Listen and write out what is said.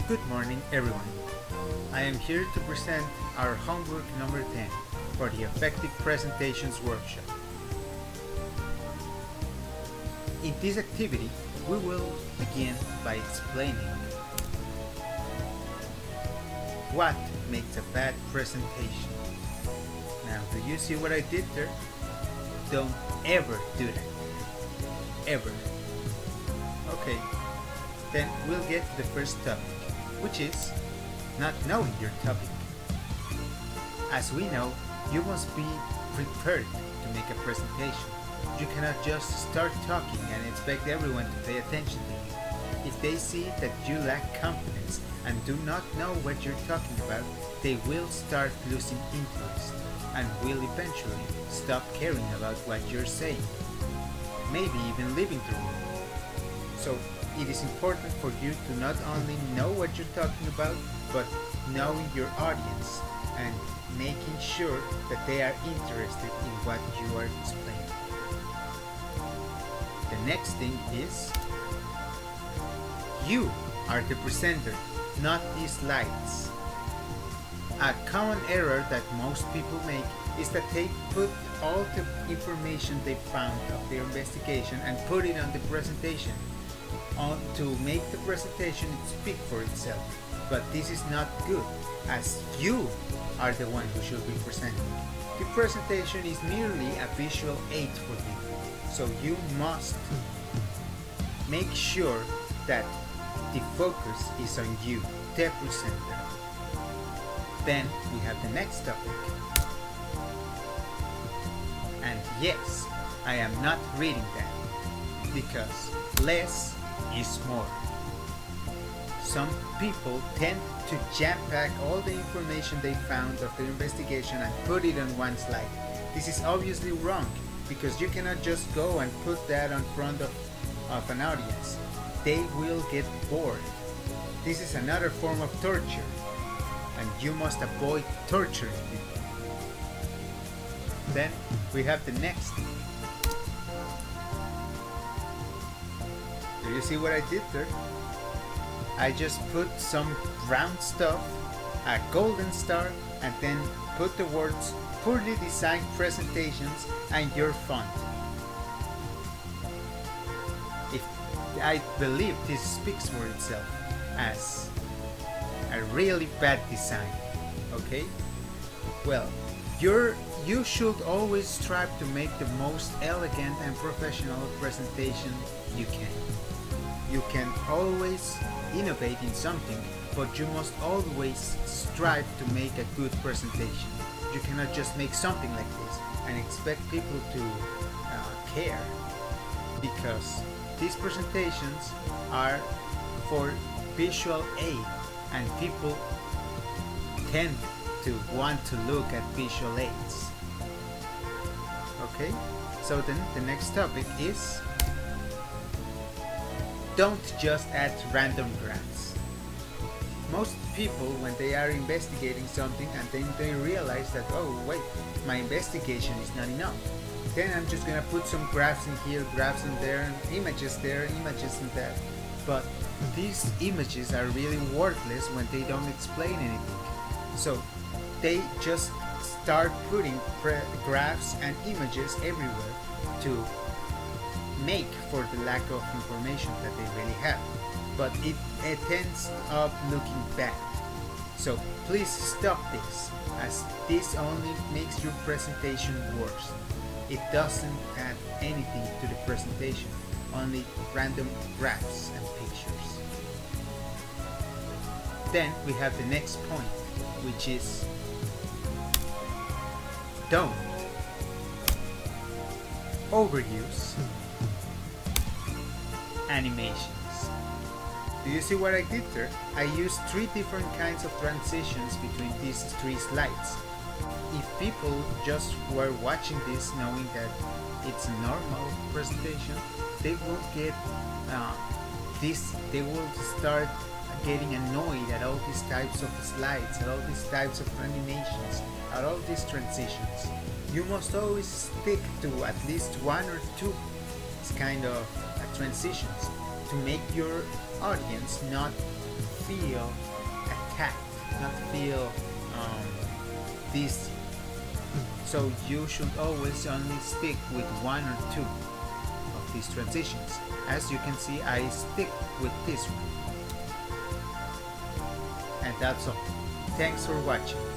Good morning, everyone. I am here to present our homework number 10 for the Effective Presentations workshop. In this activity, we will begin by explaining what makes a bad presentation. Now, do you see what I did there? Don't ever do that. Ever. Okay, then we'll get to the first topic, which is not knowing your topic. As we know, you must be prepared to make a presentation. You cannot just start talking and expect everyone to pay attention to you. If they see that you lack confidence and do not know what you're talking about, they will start losing interest and will eventually stop caring about what you're saying, maybe even leaving the room. So it is important for you to not only know what you're talking about, but knowing your audience and making sure that they are interested in what you are explaining. The next thing is, you are the presenter, not these slides. A common error that most people make is that they put all the information they found of their investigation and put it on the presentation to make the presentation speak for itself. But this is not good, as you are the one who should be presenting. The presentation is merely a visual aid for you, so you must make sure that the focus is on you, the presenter. Then we have the next topic. And yes, I am not reading that, because less is more. Some people tend to jam-pack all the information they found of their investigation and put it on one slide. This is obviously wrong, because you cannot just go and put that in front of an audience. They will get bored. This is another form of torture, and you must avoid torturing people. Then we have the next. Do you see what I did there? I just put some round stuff, a golden star, and then put the words poorly designed presentations and your font. I believe this speaks for itself as a really bad design. Okay? Well, you should always strive to make the most elegant and professional presentation you can. You can always innovate in something, but you must always strive to make a good presentation. You cannot just make something like this and expect people to care, because these presentations are for visual aid and people tend to want to look at visual aids. Okay, so then the next topic is, don't just add random graphs. Most people, when they are investigating something and then they realize that, oh wait, my investigation is not enough, then I'm just gonna put some graphs in here, graphs in there, and images there, images in that. But these images are really worthless when they don't explain anything. So they just start putting graphs and images everywhere to make for the lack of information that they really have, but it ends up looking bad. So please stop this, as this only makes your presentation worse. It doesn't add anything to the presentation, only random graphs and pictures. Then we have the next point, which is, don't overuse animations. Do you see what I did there? I used 3 different kinds of transitions between these 3 slides. If people just were watching this knowing that it's a normal presentation, they will get they will start getting annoyed at all these types of slides, at all these types of animations, at all these transitions. You must always stick to at least 1 or 2 kind of transitions to make your audience not feel attacked, not feel dizzy. So you should always only stick with one or two of these transitions. As you can see, I stick with this one. And that's all. Thanks for watching.